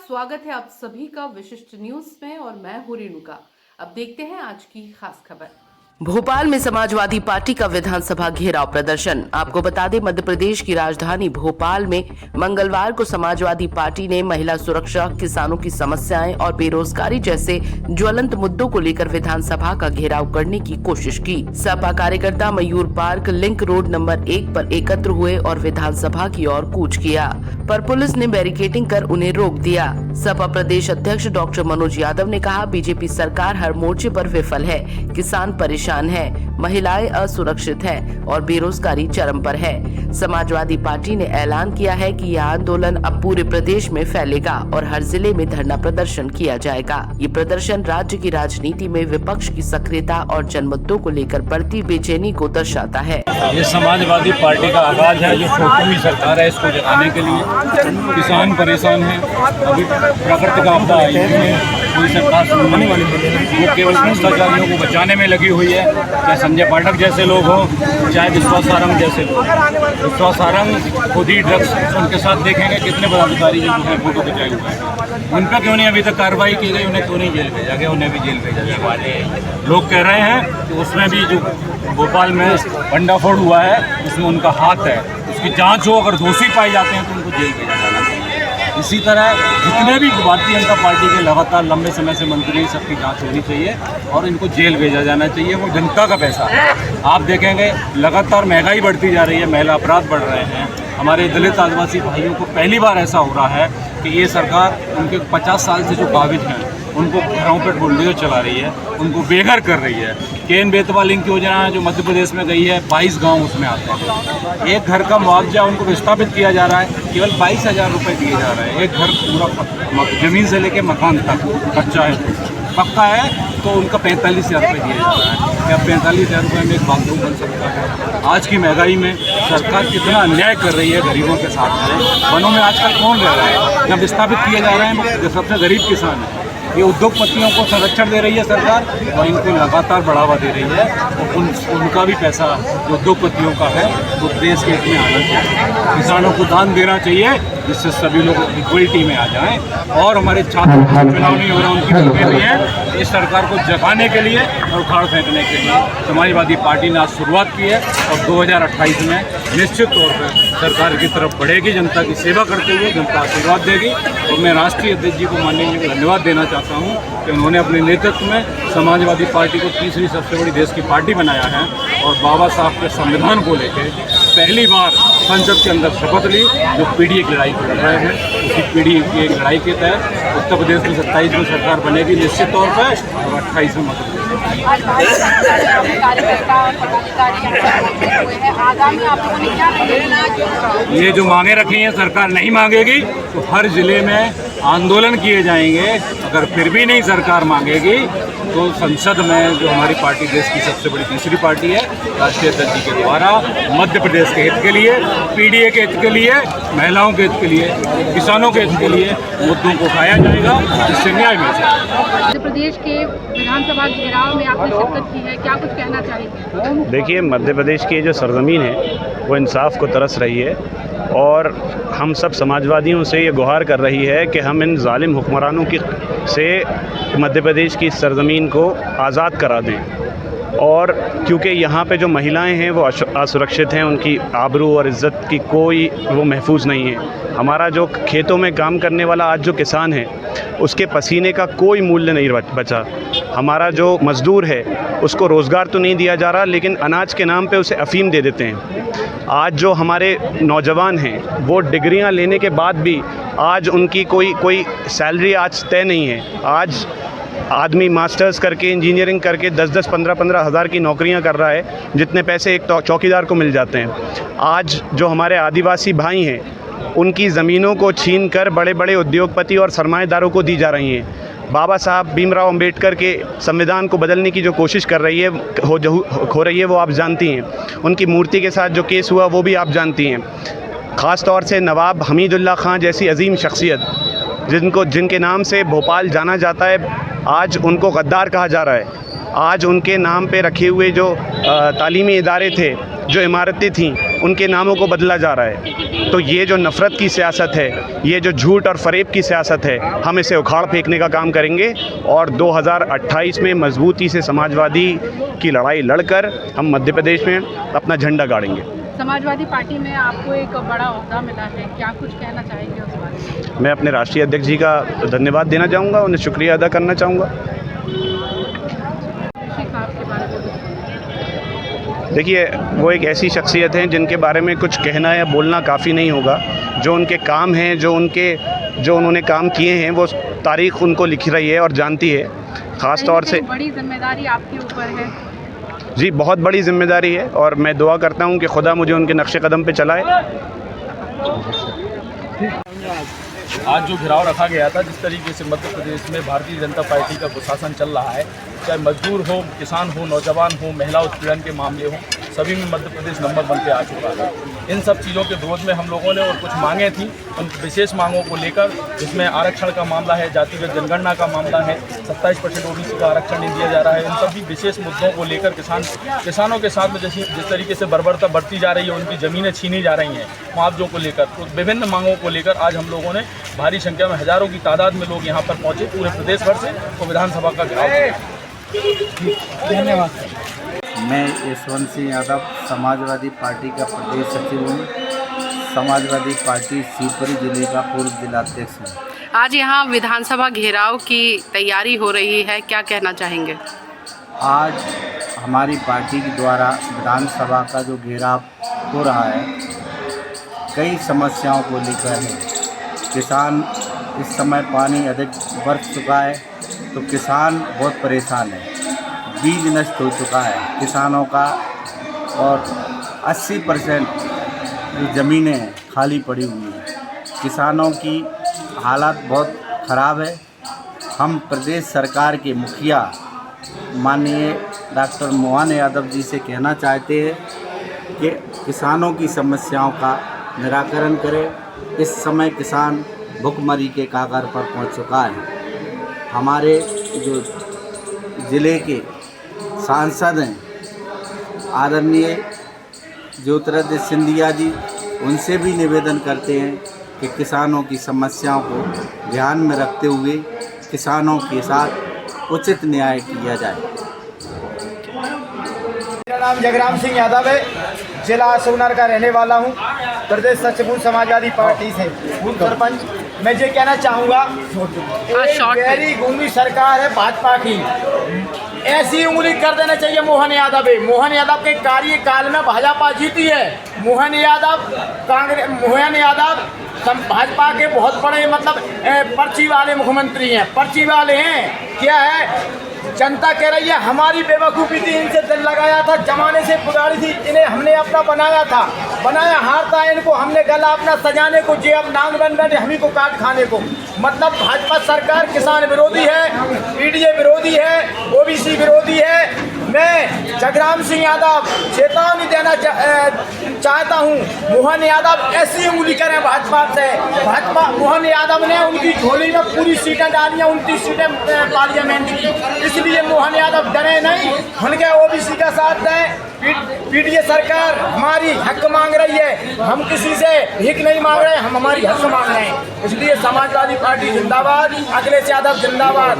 स्वागत है आप सभी का विशिष्ट न्यूज में और मैं हूं रेणुका। अब देखते हैं आज की खास खबर। भोपाल में समाजवादी पार्टी का विधानसभा घेराव प्रदर्शन। आपको बता दें, मध्य प्रदेश की राजधानी भोपाल में मंगलवार को समाजवादी पार्टी ने महिला सुरक्षा, किसानों की समस्याएं और बेरोजगारी जैसे ज्वलंत मुद्दों को लेकर विधानसभा का घेराव करने की कोशिश की। सपा कार्यकर्ता मयूर पार्क लिंक रोड नंबर 1 पर एकत्र हुए और विधानसभा की ओर कूच किया, पर पुलिस ने बैरिकेडिंग कर उन्हें रोक दिया। सपा प्रदेश अध्यक्ष डॉक्टर मनोज यादव ने कहा, बीजेपी सरकार हर मोर्चे पर विफल है, किसान परेशान है, महिलाएं असुरक्षित हैं और बेरोजगारी चरम पर है। समाजवादी पार्टी ने ऐलान किया है कि यह आंदोलन अब पूरे प्रदेश में फैलेगा और हर जिले में धरना प्रदर्शन किया जाएगा। ये प्रदर्शन राज्य की राजनीति में विपक्ष की सक्रियता और जनमुद्दों को लेकर बढ़ती बेचैनी को दर्शाता है। ये समाजवादी पार्टी का आगाज है जो छोटी सरकार है, इसको जगाने के लिए किसान परेशान है। अभी प्राकृतिक आपदा आई है, कोई सरकार सुनने वाली वो केवल भ्रष्टाचारियों को बचाने में लगी हुई है। चाहे संजय पाठक जैसे लोग हों, चाहे विश्वास सारंग जैसे लोग। विश्वास सारंग खुद ही ड्रग्स, उनके साथ देखेंगे कितने पदाधिकारी जो है फोटो खिंचाए हुए हैं। उन पर क्यों नहीं अभी तक कार्रवाई की गई, उन्हें क्यों नहीं जेल भेजा गया? उन्हें भी जेल भेजा गया। लोग कह रहे हैं कि उसमें भी जो भोपाल में भंडाफोड़ हुआ है उसमें उनका हाथ है, उसकी जांच हो, अगर दोषी पाए जाते हैं तो उनको जेल भेजा जाना चाहिए। इसी तरह जितने भी भारतीय जनता पार्टी के लगातार लंबे समय से मंत्री हैं, सबकी जांच होनी चाहिए और इनको जेल भेजा जाना चाहिए। वो जनता का पैसा है। आप देखेंगे लगातार महंगाई बढ़ती जा रही है, महिला अपराध बढ़ रहे हैं। हमारे दलित आदिवासी भाइयों को पहली बार ऐसा हो रहा है कि ये सरकार उनके 50 साल से जो काबिज हैं उनको घरों पर बुलडोजर चला रही है, उनको बेघर कर रही है। केन बेतवा लिंक योजना जो मध्य प्रदेश में गई है, 22 गांव उसमें आते हैं। एक घर का मुआवजा उनको विस्थापित किया जा रहा है, केवल 22,000 रुपये दिए जा रहे हैं। एक घर पूरा ज़मीन से लेके मकान तक कच्चा है, पक्का है तो उनका 45,000 रुपये दिया जा रहा है। क्या 45,000 रुपये में एक बाथरूम बन सकता है? आज की महंगाई में सरकार कितना अन्याय कर रही है गरीबों के साथ में। वनों में आजकल कौन रह रहा है? जब विस्थापित किए जा रहे हैं जो सबसे गरीब किसान है, ये उद्योगपतियों को संरक्षण दे रही है सरकार और इनको लगातार बढ़ावा दे रही है। उनका भी पैसा जो उद्योगपतियों का है वो देश के हित में आना चाहिए। किसानों को दान देना चाहिए जिससे सभी लोग इक्वलिटी में आ जाएं। और हमारे छात्र चुनाव नहीं हो रहा, उनकी मांगें भी हैं। इस सरकार को जगाने के लिए और उखाड़ फेंकने के लिए समाजवादी पार्टी ने आज शुरुआत की है और 2028 में निश्चित तौर पर सरकार की तरफ बढ़ेगी। जनता की सेवा करते हुए जनता आशीर्वाद देगी। और मैं राष्ट्रीय अध्यक्ष जी को, माननीय जी को धन्यवाद देना चाहता हूँ कि उन्होंने अपने नेतृत्व में समाजवादी पार्टी को तीसरी सबसे बड़ी देश की पार्टी बनाया है और बाबा साहब के संविधान को लेकर पहली बार संसद के अंदर शपथ ली। जो पीढ़ी की लड़ाई लड़ रहे हैं, उसी पीढ़ी की एक लड़ाई के तहत उत्तर प्रदेश में 27 में सरकार बनेगी निश्चित तौर पर और 28 में मध्य प्रदेश। ये जो मांगे रखी हैं सरकार नहीं मांगेगी तो हर जिले में आंदोलन किए जाएंगे। अगर फिर भी नहीं सरकार मांगेगी तो संसद में जो हमारी पार्टी देश की सबसे बड़ी तीसरी पार्टी है, राष्ट्रीय अध्यक्ष जी के द्वारा मध्य प्रदेश के हित के लिए, पीडीए के हित के लिए, महिलाओं के हित के लिए, किसानों के हित के लिए मुद्दों को उठाया जाएगा जिससे न्याय मिल जाए। मध्य प्रदेश के विधानसभा घेराव में आपने शिरकत की है, क्या कुछ कहना चाहेंगे? देखिए, मध्य प्रदेश की जो सरजमीन है वो इंसाफ को तरस रही है और हम सब समाजवादियों से ये गुहार कर रही है कि हम इन जालिम हुक्मरानों की से मध्य प्रदेश की सरजमीन को आज़ाद करा दें। और क्योंकि यहाँ पे जो महिलाएं हैं वो असुरक्षित हैं, उनकी आबरू और इज़्ज़त की कोई वो महफूज नहीं है। हमारा जो खेतों में काम करने वाला आज जो किसान है उसके पसीने का कोई मूल्य नहीं बचा। हमारा जो मज़दूर है उसको रोज़गार तो नहीं दिया जा रहा, लेकिन अनाज के नाम पे उसे अफ़ीम दे देते हैं। आज जो हमारे नौजवान हैं वो डिग्रियां लेने के बाद भी आज उनकी कोई सैलरी आज तय नहीं है। आज आदमी मास्टर्स करके, इंजीनियरिंग करके 10-10, 15-15 हज़ार की नौकरियां कर रहा है, जितने पैसे एक चौकीदार को मिल जाते हैं। आज जो हमारे आदिवासी भाई हैं उनकी ज़मीनों को छीन कर बड़े बड़े उद्योगपति और सरमाएदारों को दी जा रही हैं। बाबा साहब भीमराव अंबेडकर के संविधान को बदलने की जो कोशिश कर रही है हो रही है वो आप जानती हैं। उनकी मूर्ति के साथ जो केस हुआ वो भी आप जानती हैं। ख़ास तौर से नवाब हमीदुल्लाह खां जैसी अजीम शख्सियत जिनके नाम से भोपाल जाना जाता है, आज उनको गद्दार कहा जा रहा है। आज उनके नाम पे रखे हुए जो तालीमी इदारे थे जो इमारतें थीं उनके नामों को बदला जा रहा है। तो ये जो नफ़रत की सियासत है, ये जो झूठ और फ़रेब की सियासत है, हम इसे उखाड़ फेंकने का काम करेंगे और 2028 में मजबूती से समाजवादी की लड़ाई लड़कर हम मध्य प्रदेश में अपना झंडा गाड़ेंगे। समाजवादी पार्टी में आपको एक बड़ा ओहदा मिला है, क्या कुछ कहना चाहेंगे उस बारे में? मैं अपने राष्ट्रीय अध्यक्ष जी का धन्यवाद देना चाहूँगा, उन्हें शुक्रिया अदा करना चाहूँगा। देखिए, वो एक ऐसी शख्सियत हैं जिनके बारे में कुछ कहना या बोलना काफ़ी नहीं होगा। जो उनके काम हैं, जो उन्होंने काम किए हैं, वो तारीख़ उनको लिख रही है और जानती है। ख़ास तौर से बड़ी जिम्मेदारी आपके ऊपर है। जी, बहुत बड़ी जिम्मेदारी है और मैं दुआ करता हूँ कि खुदा मुझे उनके नक्शे कदम पे चलाए। आज जो घेराव रखा गया था, जिस तरीके से मध्य प्रदेश में भारतीय जनता पार्टी का कुशासन चल रहा है, चाहे मजदूर हो, किसान हो, नौजवान हो, महिला उत्पीड़न के मामले हो, सभी में मध्य प्रदेश नंबर 1 पे आ चुका है। इन सब चीज़ों के विरोध में हम लोगों ने और कुछ मांगें थी, उन विशेष मांगों को लेकर, जिसमें आरक्षण का मामला है, जातिगत जनगणना का मामला है, 27% OBC का आरक्षण नहीं दिया जा रहा है। इन सभी विशेष मुद्दों को लेकर किसानों के साथ में जिस तरीके से बर्बरता बढ़ती जा रही है, उनकी ज़मीनें छीनी जा रही हैं, मुआवजों को लेकर, तो विभिन्न मांगों को लेकर आज हम लोगों ने भारी संख्या में हज़ारों की तादाद में लोग यहाँ पर पहुँचे, पूरे प्रदेश भर से, तो विधानसभा का घेराव किया। धन्यवाद। मैं यशवंत सिंह यादव समाजवादी पार्टी का प्रदेश सचिव हूँ। समाजवादी पार्टी शिवपुरी जिले का पूर्व जिलाध्यक्ष हूँ। आज यहाँ विधानसभा घेराव की तैयारी हो रही है, क्या कहना चाहेंगे? आज हमारी पार्टी के द्वारा विधानसभा का जो घेराव हो रहा है, कई समस्याओं को लेकर है। किसान इस समय पानी अधिक बरस चुका है तो किसान बहुत परेशान है। बीज नष्ट हो चुका है किसानों का और 80% जो ज़मीनें हैं खाली पड़ी हुई हैं। किसानों की हालत बहुत ख़राब है। हम प्रदेश सरकार के मुखिया माननीय डॉक्टर मोहन यादव जी से कहना चाहते हैं कि किसानों की समस्याओं का निराकरण करें। इस समय किसान भुखमरी के कगार पर पहुंच चुका है। हमारे जो ज़िले के सांसद हैं आदरणीय ज्योतिरादित्य सिंधिया जी, उनसे भी निवेदन करते हैं कि किसानों की समस्याओं को ध्यान में रखते हुए किसानों के साथ उचित न्याय किया जाए। मेरा नाम जगराम सिंह यादव है, जिला सोनार का रहने वाला हूँ, प्रदेश सचिव समाजवादी पार्टी से बूथ सरपंच। मैं ये कहना चाहूँगा, गहरी घूमी सरकार है भाजपा की, ऐसी उंगली कर देना चाहिए मोहन यादव है। मोहन यादव के कार्यकाल में भाजपा जीती है। मोहन यादव भाजपा के बहुत बड़े पर्ची वाले मुख्यमंत्री हैं। पर्ची वाले हैं क्या है, जनता कह रही है हमारी बेवकूफ़ी थी, इनसे दिल लगाया था, जमाने से पुरानी थी, इन्हें हमने अपना बनाया हारता है, इनको हमने गला अपना सजाने को, जे अब नांग बन गए हम ही को काट खाने को। मतलब भाजपा सरकार किसान विरोधी है, PDA विरोधी है, OBC विरोधी है। मैं जगराम सिंह यादव चेतावनी देना चाहता हूँ, मोहन यादव ऐसी उंगली करें भाजपा से। भाजपा मोहन यादव ने उनकी झोली में पूरी सीटें डाली हैं, 29 सीटें पार्लियामेंट की, इसलिए मोहन यादव डरे नहीं, उनके OBC का साथ दें। PDA सरकार हमारी हक मांग रही है, हम किसी से भीख नहीं मांग रहे, हम हमारी हक मांग रहे हैं। इसलिए समाजवादी पार्टी जिंदाबाद, अखिलेश यादव जिंदाबाद,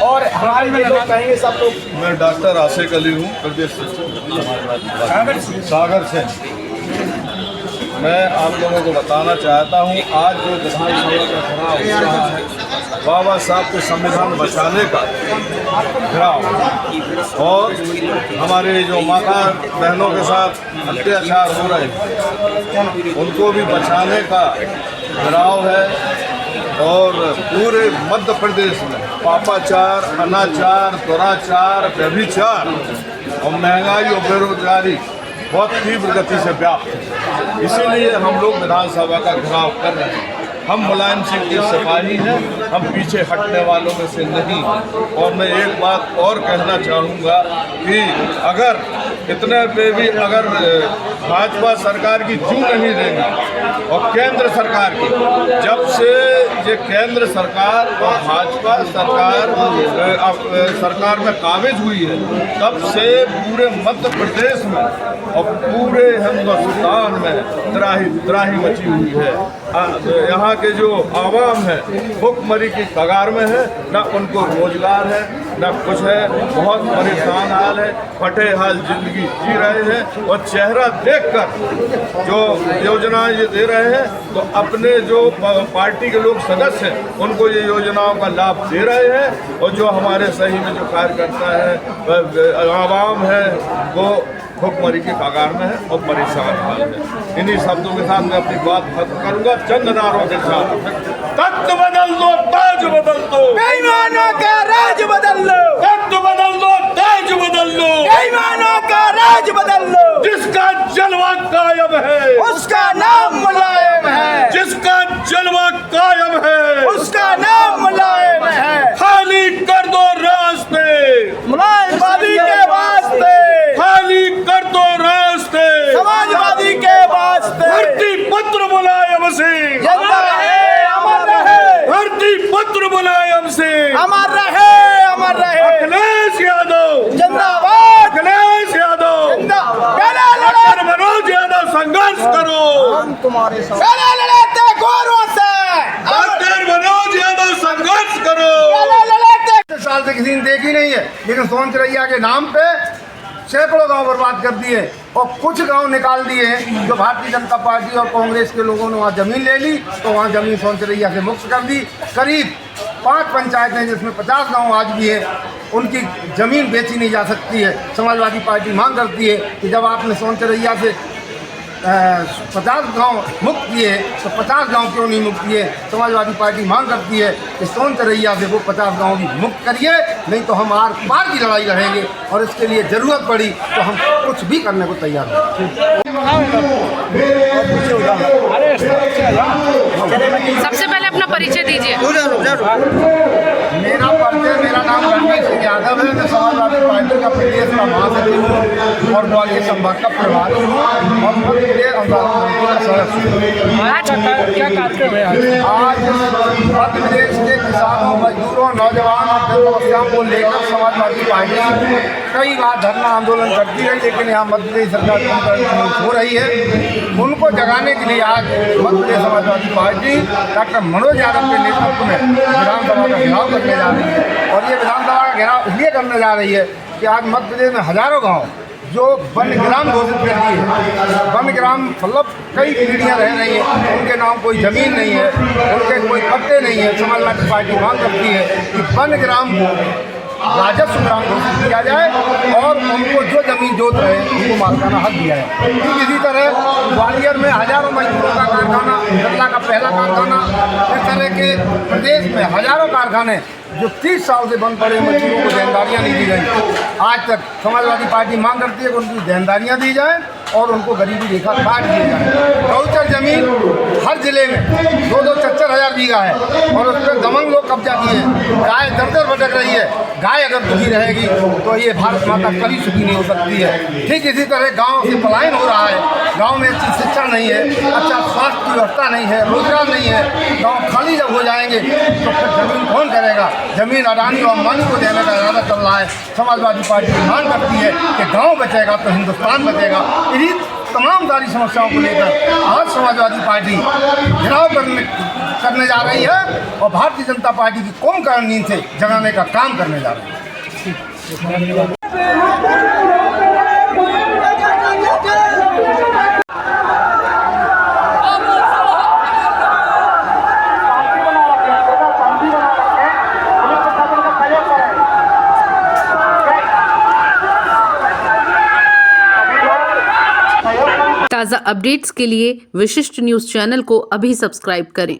और हमारे में लोग कहेंगे सब लोग। मैं डॉक्टर आशिक अली हूँ, प्रदेश सचिव सागर से। मैं आप लोगों को बताना चाहता हूँ, आज जो विधानसभा का घेराव हो रहा है, बाबा साहब के संविधान बचाने का घेराव, और हमारे जो माता बहनों के साथ अत्याचार हो रहे हैं उनको भी बचाने का घेराव है। और पूरे मध्य प्रदेश में पापाचार, अनाचार, दुराचार, व्यभिचार और महंगाई और बेरोजगारी बहुत तीव्र गति से व्याप्त है। इसीलिए हम लोग विधानसभा का घेराव कर रहे हैं। हम मुलायम सिंह के सिपाही हैं, हम पीछे हटने वालों में से नहीं। और मैं एक बात और कहना चाहूँगा कि अगर इतने पे भी अगर भाजपा सरकार की जू नहीं देंगे। और केंद्र सरकार की, जब से ये केंद्र सरकार और भाजपा सरकार में काबिज हुई है, तब से पूरे मध्य प्रदेश में और पूरे हिंदुस्तान में त्राही मची हुई है। यहाँ के जो आवाम है भुखमरी की कगार में है, न उनको रोजगार है न कुछ है, बहुत परेशान हाल है, फटे हाल जिंदगी जी रहे हैं। और चेहरा देखकर जो योजनाएं ये दे रहे हैं, तो अपने जो पार्टी के लोग सदस्य हैं उनको ये योजनाओं का लाभ दे रहे हैं, और जो हमारे सही में जो कार्यकर्ता है आवाम है वो भुखमरी की कगार में है और परेशान हाल है। इन्हीं शब्दों के साथ मैं अपनी बात खत्म करूंगा। चंद नारों के साथ तख्त बदल दो, ताज बदल दो, बेईमानों का राज बदल लो, तख्त बदल दो, ताज बदल लो, बेईमानों का राज बदल लो। जिसका जलवा कायम है उसका नाम मुलायम है, जिसका जलवा कायम है उसका नाम मुलायम है। खाली कर दो रास्ते, समाजवादी के वास्ते, खाली कर दो रास्ते, समाजवादी के वास्ते। भर्ती पत्र मुलायम सिंह, जिंदा रहे अमर रहे, भर्ती पत्र मुलायम सिंह, अमर रहे अमर रहे। अखिलेश यादव जिंदाबाद, अखिलेश यादव, डॉक्टर मनोज यादव संघर्ष करो, हम तुम्हारे साथ लड़ते गोरों से, डॉक्टर मनोज यादव संघर्ष करो। लड़ते साल से किसी ने देखी नहीं है, लेकिन सोन चिरैया के नाम पे सैकड़ों गांव बर्बाद कर दिए और कुछ गांव निकाल दिए हैं। जो भारतीय जनता पार्टी और कांग्रेस के लोगों ने वहाँ ज़मीन ले ली, तो वहाँ ज़मीन सोन चिरैया से मुक्त कर दी। करीब 5 पंचायतें जिसमें 50 गांव आज भी है, उनकी ज़मीन बेची नहीं जा सकती है। समाजवादी पार्टी मांग करती है कि जब आपने सोन चिरैया से 50 गांव मुक्त किए तो 50 गांव क्यों नहीं मुक्त किए। समाजवादी पार्टी मांग करती है कि सोन चिरैया से वो 50 गांव भी मुक्त करिए, नहीं तो हम आर पार की लड़ाई लड़ेंगे और इसके लिए ज़रूरत पड़ी तो हम कुछ भी करने को तैयार हैं। सबसे पहले अपना परिचय दीजिए। मेरा नाम रणवीर सिंह यादव है। मैं समाजवादी पार्टी का प्रदेश का महासचिव हूँ और ग्वालियर संभाग का प्रभारी हूँ और मध्य प्रदेश अंतर्राष्ट्रीय का सदस्य हूँ। आज क्या कार्यक्रम है आज? मध्य प्रदेश के किसानों, मजदूरों, नौजवान और जन समस्याओं को लेकर समाजवादी पार्टी कई बार धरना आंदोलन करती रही, लेकिन यहाँ मध्य प्रदेश सरकार हो रही है। उनको जगाने के लिए आज मध्य प्रदेश समाजवादी पार्टी डॉक्टर मनोज यादव के नेतृत्व में विधानसभा का घेराव करने जा रही है। और ये विधानसभा का घेराव इसलिए करने जा रही है कि आज मध्य प्रदेश में हजारों गाँव जो वनग्राम घोषित कर दिए हैं, वनग्राम मतलब कई पीढ़ियाँ रह रही हैं, उनके नाम कोई ज़मीन नहीं है, उनके कोई पट्टे नहीं है। समाजवादी पार्टी मांग करती है कि वनग्राम राजस्व ग्राम घोषित किया जाए और उनको जो ज़मीन जोत रहे उनको मालिकाना हक दिया है। ठीक इसी तरह ग्वालियर में हजारों मजदूरों का कारखाना, बिरला का पहला कारखाना, इस तरह के प्रदेश में हजारों कारखाने जो 30 साल से बंद पड़े मजदूरों को देनदारियाँ नहीं दी गई। आज तक समाजवादी पार्टी मांग करती है कि उनकी देनदारियाँ दी जाएँ और उनको गरीबी रेखा काट दिए जाए। गौचर जमीन हर जिले में 2-2, 4-4 हज़ार बीघा है और उस पर दमंग लोग कब्जा किए हैं। गाय दर भटक रही है। गाय अगर दुखी रहेगी तो ये भारत माता कभी सुखी नहीं हो सकती है। ठीक इसी तरह गाँव से पलायन हो रहा है। गाँव में अच्छी शिक्षा नहीं है, अच्छा स्वास्थ्य की व्यवस्था नहीं है, रोजगार नहीं है। गाँव खाली जब हो जाएंगे तो फिर ज़मीन कौन करेगा? ज़मीन अडानी और अंबानी को देने का इरादा चल रहा है। समाजवादी पार्टी मांग करती है कि गाँव बचेगा तो हिंदुस्तान बचेगा। इन्हीं तमाम सारी समस्याओं को लेकर आज समाजवादी पार्टी घेराव करने जा रही है और भारतीय जनता पार्टी की कौम का नींद से जगाने का काम करने जा रही है। ताज़ा अपडेट्स के लिए विशिष्ट न्यूज़ चैनल को अभी सब्सक्राइब करें।